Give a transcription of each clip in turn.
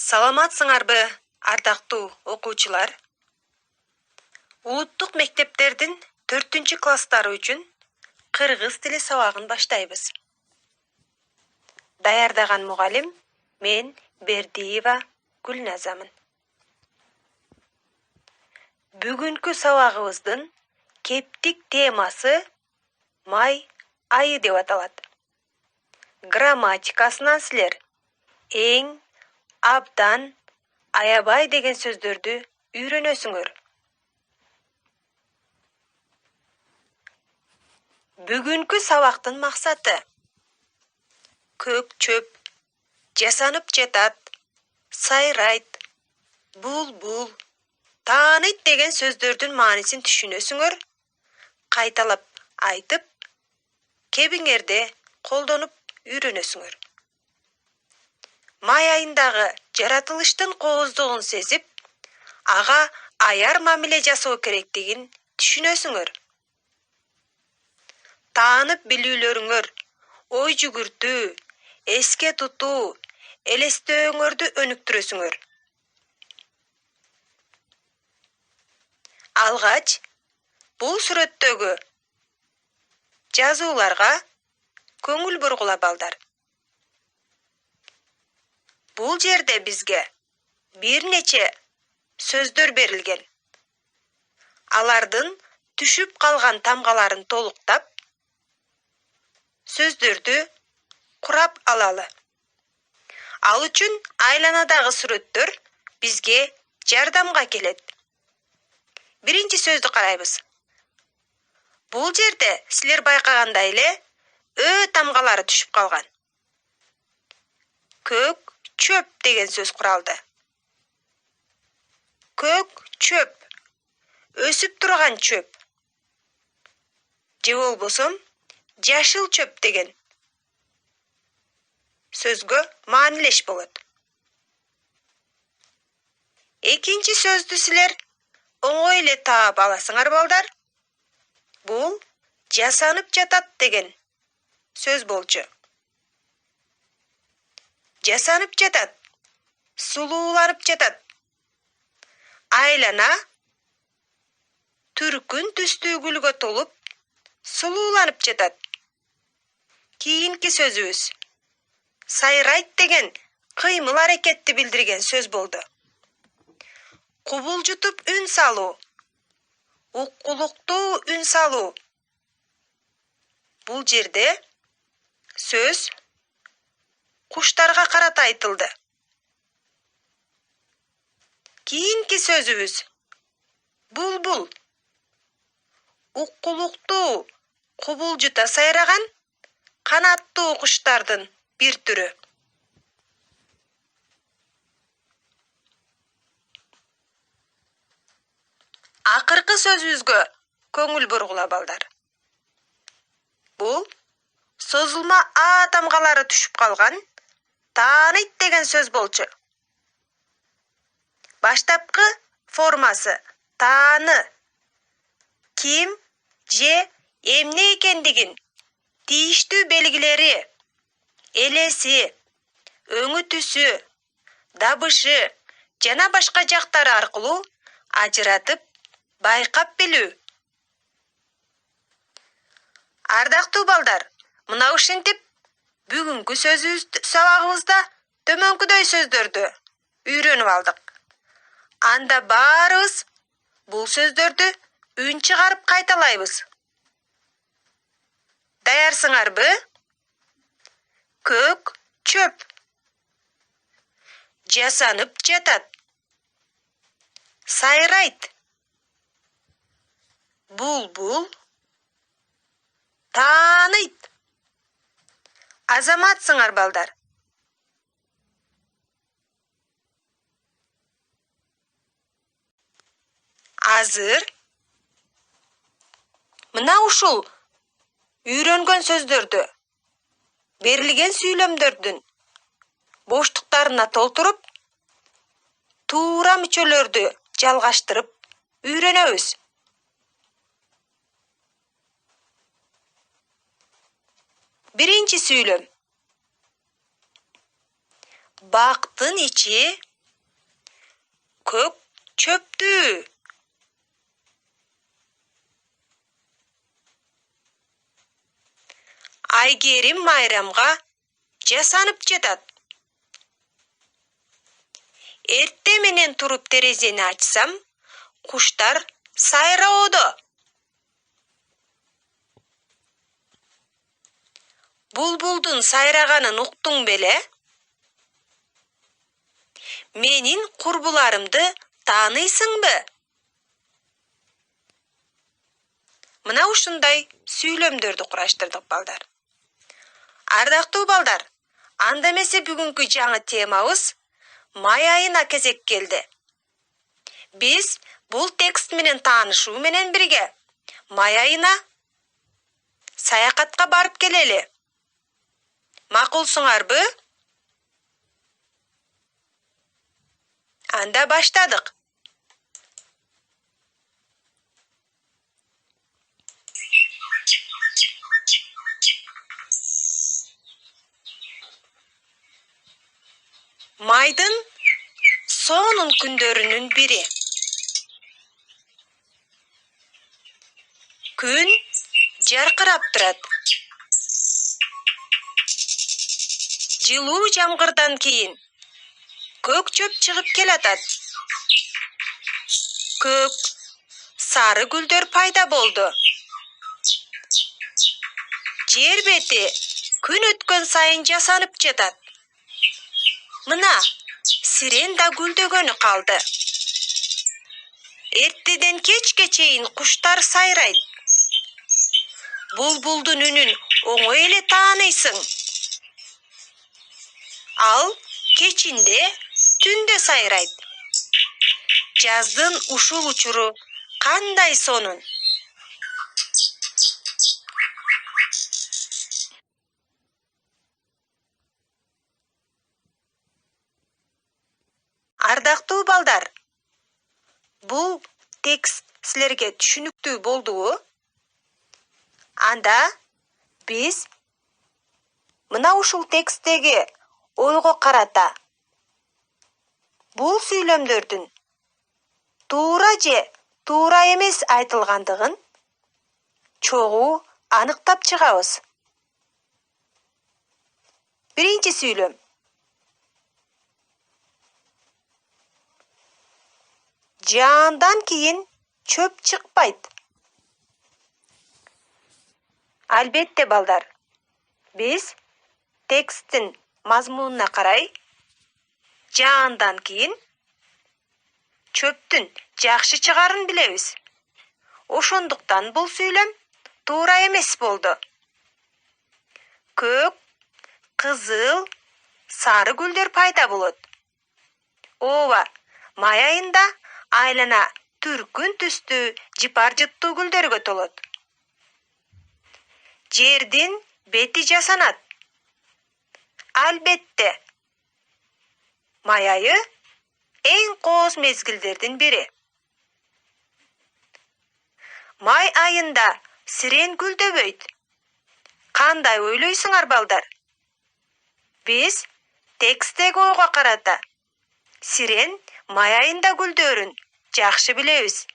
Саламатсыңарбы, ардактуу окуучулар? Улуттук мектептердин 4-класстары үчүн кыргыз тили сабагын баштайбыз. Даярдаган мугалим мен Бердиева Гүлназамын. Бүгүнкү сабагыбыздын кептик темасы май айы деп аталат. Грамматикасынан силер эң, абдан, аябай деген сөздөрдү үйрөнөсүңөр. Бүгүнкү сабактын максаты: көк чөп, жасанып жатат, сайрайт, булбул, тааныйт деген сөздөрдүн маанисин түшүнөсүңөр, кайталап айтып, кебиңерде колдонуп үйрөнөсүңөр. Май айындагы жаратылыштын кооздугун сезип, ага аяр мамиле жасоо керектигин түшүнөсүңөр. Таанып билүүлөрүңөр, ой жүгүртүү, эске тутуу, элестөөңөрдү өнүктүрөсүңөр. Алгач, бул сүрөттөгү жазууларга көңүл бургула балдар. Бул жерде бизге бир нече сөздөр берилген. Алардын түшүп калган тамгаларын толуктап, сөздөрдү курап алалы. Ал үчүн айланадагы сүрөттөр бизге жардамга келет. Биринчи сөздү карайбыз. Бул жерде силер байкагандай эле тамгалары түшүп калган. Көк чөп деген сөз куралды. Көк чөп, өсүп турган чөп. Же болбосо жашыл чөп деген сөзгө маанилеш болот. Экинчи сөздү силер оңой эле таап аласыңар балдар. Бул жасанып жатат деген сөз болчу. Жасанып жатат, сулууланып жатат. Айлана түркүн түстүү гүлгө толуп, сулууланып жатат. Кийинки сөзүбүз сайрайт деген кыймыл аракетти билдирген сөз болду. Кубулжутуп үн салуу, уккулуктуу үн салуу. Бул жерде сөз куштарга карата айтылды. Кийинки сөзүбүз булбул. Уккулуктуу, кубулжута сайраган канаттуу куштардын бир түрү. Акыркы сөзүбүзгө көңүл бургула балдар. Бул созулма а тамгалары түшүп калган тааныйт деген сөз болчу. Баштапкы формасы тааны. Ким же эмне экендигин, тийиштүү белгилери, элеси, өңү түсү, дабышы жана башка жактары аркылуу ажыратып, байкап билүү. Ардактуу балдар, мына ушинтип бүгүнкү сабагыбызда төмөнкүдөй сөздөрдү үйрөнүп алдык. Анда баарыбыз бул сөздөрдү үн чыгарып кайталайбыз. Даярсыңарбы? Көк чөп. Жасанып жатат. Сайрайт. Булбул. Тааныйт. Азаматсыңар балдар. Азыр мына ушул үйрөнгөн сөздөрдү берилген сүйлөмдөрдүн боштуктарына толтуруп, туура мүчөлөрдү жалгаштырып үйрөнөбүз. Биринчи сүйлөм. Бактын ичи көк чөптү. Айгерим майрамга жасанып жатат. Эрте менен туруп терезени ачсам, куштар сайроодо. Булбулдун сайраганын уктуң беле? Менин курбуларымды тааныйсыңбы? Мына ушундай сүйлөмдөрдү кураштырдык балдар. Ардактуу балдар, анда эмесе бүгүнкү жаңы темабыз май айына кезек келди. Биз бул текст менен таанышуу менен бирге май айына саякатка барып келели. Макулсуңарбы? Анда баштадык. Майдын сонун күндөрүнүн бири. Күн жаркырап турат. Жылуу жамгырдан кийин көк чөп чыгып келатат. Көк, сары гүлдөр пайда болду. Жер бети күн өткөн сайын жасанып жатат. Мына, сирен да гүлдөгөнү калды. Эртеден кечке чейин куштар сайрайт. Булбулдун үнүн оңой эле тааныйсың. Ал кечинде, түндө сайрайт. Жаздын ушул учуру кандай сонун. Ардактуу балдар, бул текст силерге түшүнүктүү болдубу? Анда биз мына ушул тексттеги ойго карата бул сүйлөмдөрдүн туура же туура эмес айтылгандыгын чогуу аныктап чыгабыз. Биринчи сүйлөм. Жаандан кийин чөп чыкпайт. Албетте балдар, биз тексттин мазмунуна карай жаандан кийин чөптүн жакшы чыгарын билебиз. Ошондуктан бул сүйлөм туура эмес болду. Көк, кызыл, сары гүлдөр пайда болот. Ооба, май айында айлана түркүн түстүү жыпар жыттуу гүлдөргө толот. Жердин бети жасанат. Албетте, май айы эң кооз мезгилдердин бири. Май айында сирен гүлдөбөйт. Кандай ойлойсуңар балдар? Биз текстеги ойго карата сирен май айында гүлдөрүн жакшы билебиз.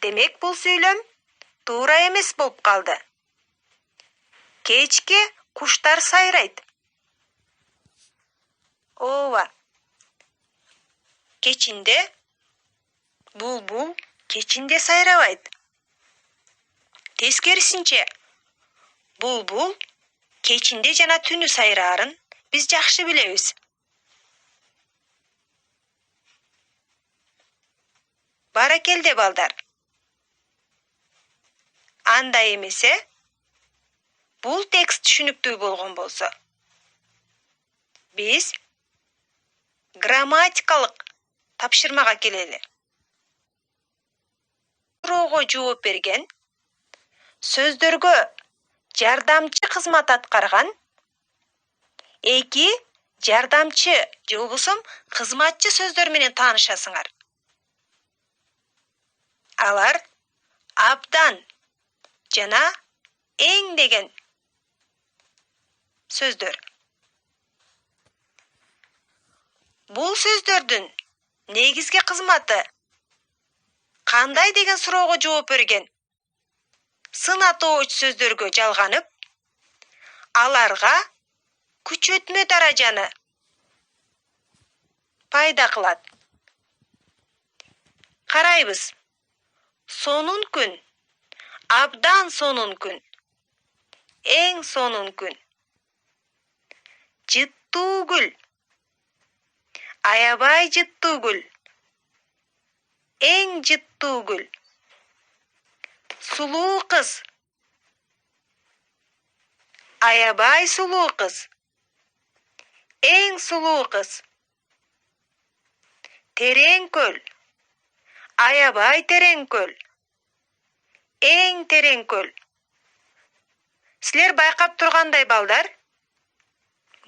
Демек бул сүйлөм туура эмес болуп калды. Кечке куштар сайрайт. Ооба. Кечинде булбул кечинде сайрабайт. Тескерисинче, булбул кечинде жана түнү сайраарын биз жакшы билебиз. Баракелде балдар. Анда эмесе, бул текст түшүнүктүү болгон болсо, биз грамматикалык тапшырмага келели. Суроого жооп берген, сөздөргө жардамчы кызмат аткарган, эки жардамчы же болбосо кызматчы сөздөр менен таанышасыңар. Алар абдан жана эң деген сөздөр. Бул сөздөрдүн негизги кызматы кандай деген суроого жооп берген. Сын атооч сөздөргө жалганып, аларга күчөтмө даражаны пайда кылат. Карайбыз. Сонун күн, абдан сонун күн, эң сонун күн. Жыттуу гүл, аябай жыттуу гүл, эң жыттуу гүл. Сулуу кыз, аябай сулуу кыз, эң сулуу кыз. Терең көл, аябай терең көл, эң терең көл. Силер байкап тургандай балдар,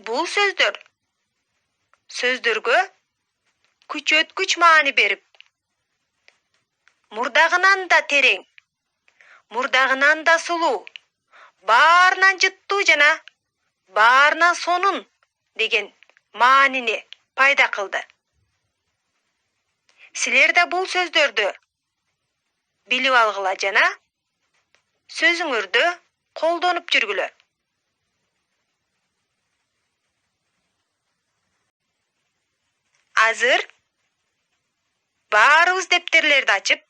бул сөздөргө күчөткүч маани берип, мурдагынан да терең, мурдагынан да сулуу, баарынан жыттуу жана баарынан сонун деген маанини пайда кылды. Силер да бул сөздөрдү билип алгыла жана сөзүңөрдө колдонуп жүргүлө. Азыр баарыбыз дептерлерди ачып,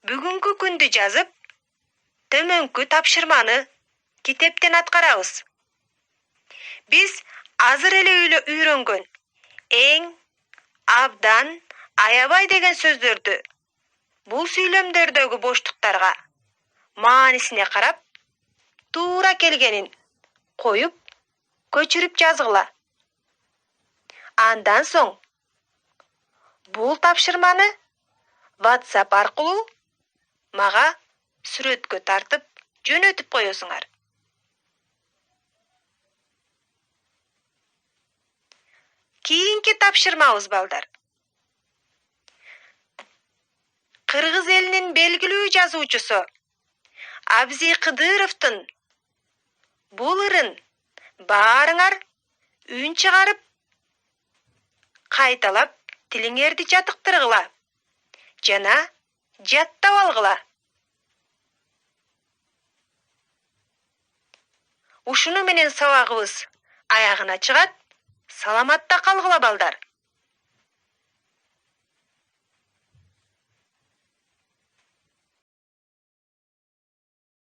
бүгүнкү күндү жазып, төмөнкү тапшырманы китептен аткарабыз. Биз азыр эле үйрөнгөн эң, абдан, аябай деген сөздөрдү бул сүйлөмдөрдөгү боштуктарга маанисине карап, туура келгенин коюп, көчүрүп жазгыла. Андан соң бул тапшырманы WhatsApp аркылуу мага сүрөткө тартып жөнөтүп коесуңар. Кийинки тапшырмабыз балдар. Кыргыз элинин белгилүү жазуучусу Абзи Кыдыровдун бул ырын баарыңар үн чыгарып, кайталап тилиңерди жатыктыргыла жана жаттап алгыла. Ушуну менен сабагыбыз аягына чыгат. Саламатта калгыла балдар.